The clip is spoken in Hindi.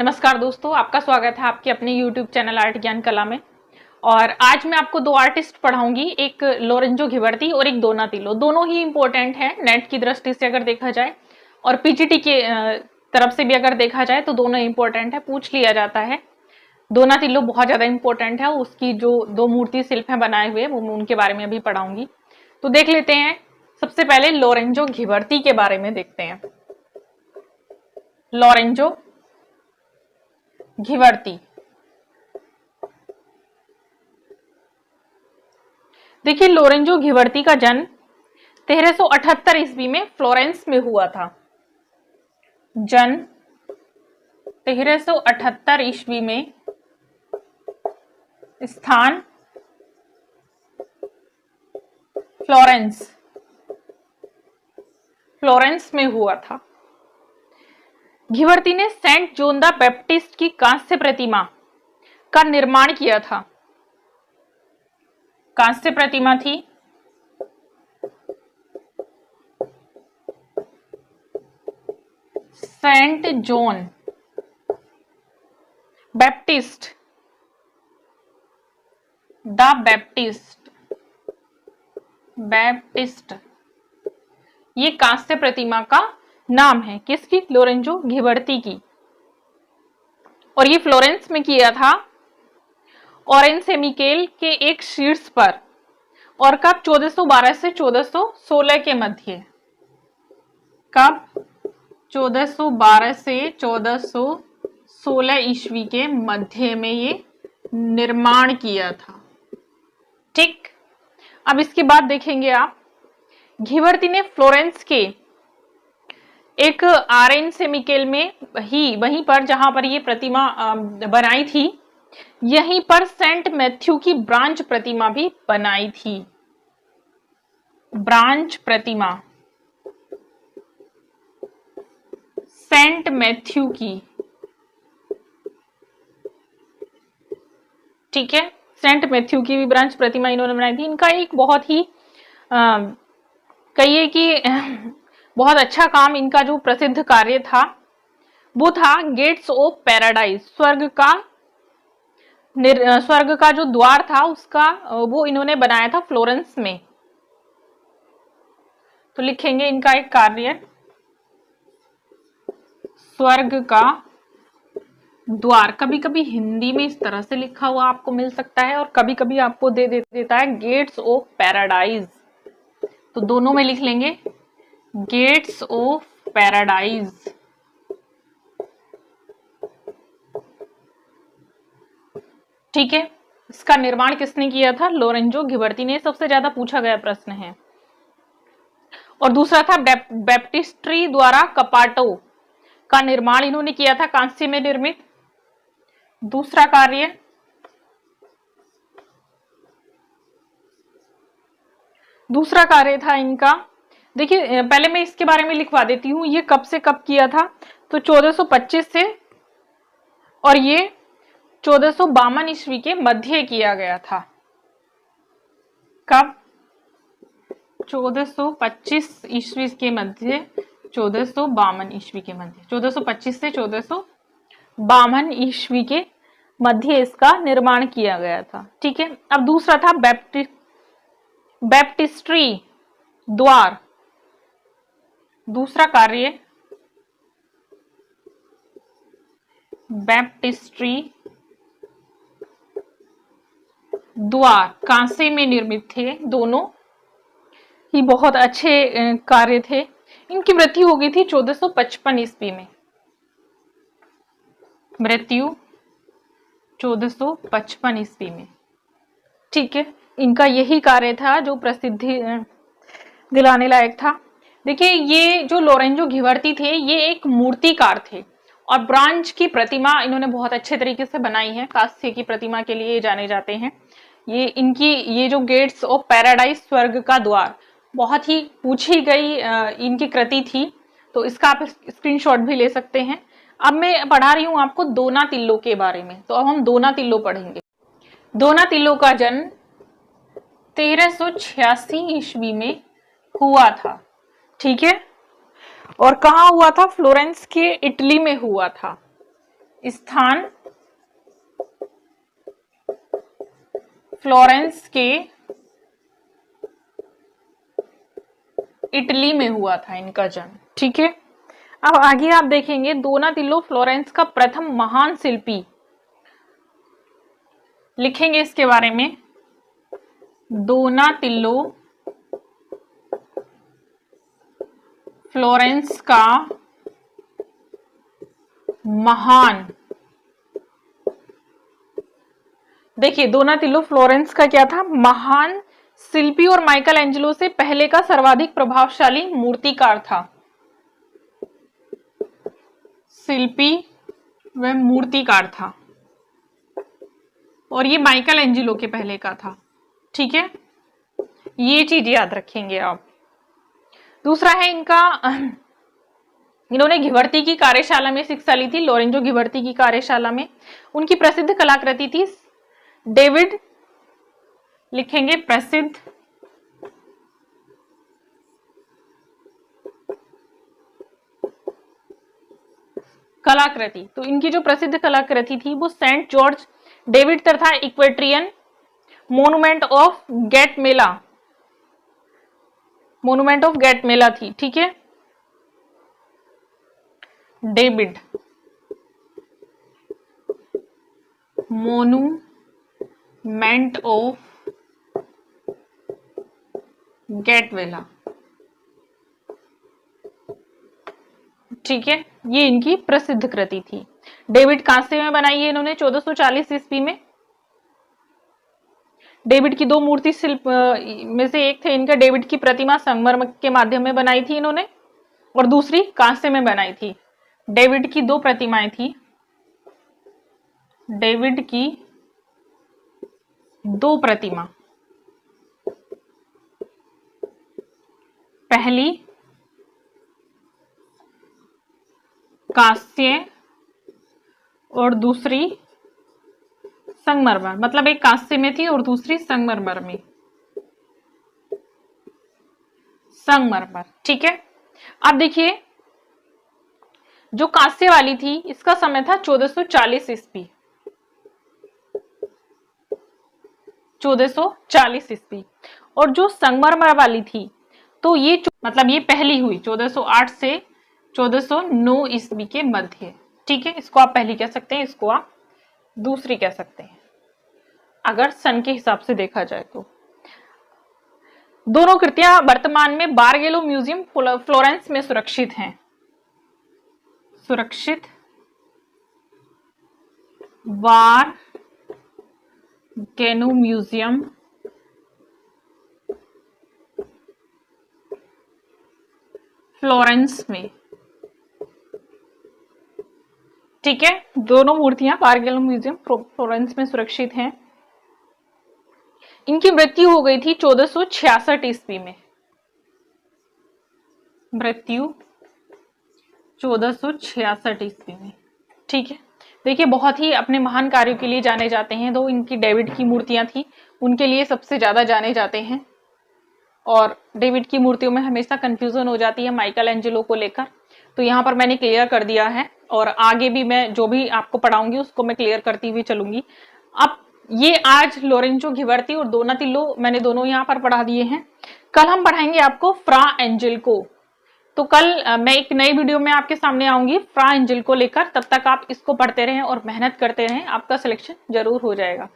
नमस्कार दोस्तों, आपका स्वागत है आपके अपने YouTube चैनल आर्ट ज्ञान कला में। और आज मैं आपको दो आर्टिस्ट पढ़ाऊंगी, एक लोरेंजो घिबर्ती और एक दोनातिलो। दोनों ही इंपॉर्टेंट हैं नेट की दृष्टि से अगर देखा जाए, और पीजीटी के तरफ से भी अगर देखा जाए तो दोनों इंपॉर्टेंट है, पूछ लिया जाता है। दोनातिलो बहुत ज्यादा इंपॉर्टेंट है, उसकी जो दो मूर्ति शिल्प है बनाए हुए वो मैं उनके बारे में अभी पढ़ाऊंगी। तो देख लेते हैं, सबसे पहले लोरेंजो घिबर्ती के बारे में देखते हैं। लोरेंजो घिबर्ती, देखिए लोरेंजो घिबर्ती का जन्म 1378 ईस्वी में फ्लोरेंस में हुआ था। जन्म 1378 ईस्वी में, स्थान फ्लोरेंस, फ्लोरेंस में हुआ था। घिबर्ती ने सेंट जोन द बैप्टिस्ट की कांस्य प्रतिमा का निर्माण किया था। कांस्य प्रतिमा थी saint John Baptist the Baptist, ये कांस्य प्रतिमा का नाम है। किसकी? लोरेंजो घिबर्ती की। और ये फ्लोरेंस में किया था, ऑरेंज सेमिकेल के एक शीर्ष पर। और कब? 1412 से 1416 के मध्य। कब? 1412 से 1416 ईस्वी के मध्य में ये निर्माण किया था। ठीक, अब इसके बाद देखेंगे आप, घिबर्ती ने फ्लोरेंस के एक ऑरेंज सेमिकेल में ही, वहीं पर जहां पर ये प्रतिमा बनाई थी, यहीं पर सेंट मैथ्यू की ब्रांच प्रतिमा भी बनाई थी। ब्रांच प्रतिमा सेंट मैथ्यू की, ठीक है, सेंट मैथ्यू की भी ब्रांच प्रतिमा इन्होंने बनाई थी। इनका एक बहुत ही कहिए कि बहुत अच्छा काम, इनका जो प्रसिद्ध कार्य था वो था गेट्स ऑफ पैराडाइज, स्वर्ग का जो द्वार था उसका, वो इन्होंने बनाया था फ्लोरेंस में। तो लिखेंगे इनका एक कार्य, स्वर्ग का द्वार। कभी कभी हिंदी में इस तरह से लिखा हुआ आपको मिल सकता है, और कभी कभी आपको दे देता है गेट्स ऑफ पैराडाइज। तो दोनों में लिख लेंगे गेट्स ऑफ पैराडाइज। ठीक है, इसका निर्माण किसने किया था? लोरेंजो घिबर्ती ने। सबसे ज्यादा पूछा गया प्रश्न है। और दूसरा था बैप्टिस्ट्री द्वारा कपाटों का निर्माण इन्होंने किया था, कांस्य में निर्मित। दूसरा कार्य था इनका, देखिए पहले मैं इसके बारे में लिखवा देती हूँ, ये कब से कब किया था। तो 1425 से, और ये 1452 ईस्वी के मध्य किया गया था। कब? 1425 ईस्वी के मध्य, 1452 ईस्वी के मध्य, 1425 से 1452 ईस्वी के मध्य इसका निर्माण किया गया था। ठीक है, अब दूसरा था बैप्टिस्ट्री द्वार। दूसरा कार्य बैप्टिस्ट्री द्वार, कांसे में निर्मित थे। दोनों ही बहुत अच्छे कार्य थे। इनकी मृत्यु हो गई थी 1455 ईस्वी में। मृत्यु 1455 ईस्वी में। ठीक है, इनका यही कार्य था जो प्रसिद्धि दिलाने लायक था। देखिए, ये जो लोरेंजो घिबर्ती थे, ये एक मूर्तिकार थे, और ब्रांच की प्रतिमा इन्होंने बहुत अच्छे तरीके से बनाई है। कांस्य की प्रतिमा के लिए जाने जाते हैं। ये जो गेट्स ऑफ पैराडाइज, स्वर्ग का द्वार, बहुत ही पूछी गई इनकी कृति थी। तो इसका आप स्क्रीनशॉट भी ले सकते हैं। अब मैं पढ़ा रही हूं आपको दोनातिलो के बारे में। तो अब हम दोनातिलो पढ़ेंगे। दोनातिलो का जन्म 1386 ईस्वी में हुआ था। ठीक है, और कहाँ हुआ था? फ्लोरेंस के इटली में हुआ था। स्थान फ्लोरेंस के इटली में हुआ था इनका जन्म। ठीक है, अब आगे आप देखेंगे दोनातिल्लो फ्लोरेंस का प्रथम महान शिल्पी, लिखेंगे इसके बारे में। दोनातिल्लो फ्लोरेंस का महान, देखिए दोनातिल्लो फ्लोरेंस का क्या था, महान शिल्पी और माइकल एंजेलो से पहले का सर्वाधिक प्रभावशाली मूर्तिकार था। शिल्पी व मूर्तिकार था और ये माइकल एंजेलो के पहले का था। ठीक है, ये चीज याद रखेंगे आप। दूसरा है इनका, इन्होंने घिबर्ती की कार्यशाला में शिक्षा ली थी, लोरेंजो घिबर्ती की कार्यशाला में। उनकी प्रसिद्ध कलाकृति थी डेविड, लिखेंगे प्रसिद्ध कलाकृति। तो इनकी जो प्रसिद्ध कलाकृति थी वो सेंट जॉर्ज डेविड तथा इक्वेट्रियन मोनुमेंट ऑफ गैटमेला, मोनुमेंट ऑफ गैटमेला थी। ठीक है, डेविड मोनुमेंट ऑफ गैटवेला। ठीक है, ये इनकी प्रसिद्ध कृति थी। डेविड कांसे में बनाई है इन्होंने 1440 ईस्वी में। डेविड की दो मूर्ति शिल्प में से एक थे इनका, डेविड की प्रतिमा संगमरमर के माध्यम में बनाई थी इन्होंने और दूसरी कांसे में बनाई थी। डेविड की दो प्रतिमाएं थी, डेविड की दो प्रतिमा, पहली कांस्य और दूसरी संगमरमर, मतलब एक कांस्य में थी और दूसरी संगमरमर में, संगमरमर। ठीक है, अब देखिए जो कांस्य वाली थी इसका समय था 1440 ईस्वी, 1440 ईस्वी। और जो संगमरमर वाली थी तो ये मतलब ये पहली हुई 1408 से 1409 ईस्वी के मध्य। ठीक है, इसको आप पहली कह सकते हैं, इसको आप दूसरी कह सकते हैं अगर सन के हिसाब से देखा जाए तो। दोनों कृतियां वर्तमान में बारगेलो म्यूजियम फ्लोरेंस में सुरक्षित हैं, सुरक्षित बारगेलो म्यूजियम फ्लोरेंस में। ठीक है, दोनों मूर्तियां बारगेलो म्यूजियम फ्लोरेंस में सुरक्षित हैं। इनकी मृत्यु हो गई थी 1466 ईस्वी में, मृत्यु 1466 ईस्वी में। ठीक है, देखिए बहुत ही अपने महान कार्यों के लिए जाने जाते हैं। दो इनकी डेविड की मूर्तियां थी, उनके लिए सबसे ज्यादा जाने जाते हैं। और डेविड की मूर्तियों में हमेशा कंफ्यूजन हो जाती है माइकल एंजेलो को लेकर, तो यहाँ पर मैंने क्लियर कर दिया है और आगे भी मैं जो भी आपको पढ़ाऊंगी उसको मैं क्लियर करती हुई चलूंगी। अब ये आज लोरेंजो घिबर्ती और दोनातिल्लो मैंने दोनों यहाँ पर पढ़ा दिए हैं। कल हम पढ़ाएंगे आपको फ्रा एंजेल्को। तो कल मैं एक नई वीडियो में आपके सामने आऊंगी फ्रा एंजेल्को लेकर। तब तक आप इसको पढ़ते रहें और मेहनत करते रहें, आपका सिलेक्शन जरूर हो जाएगा।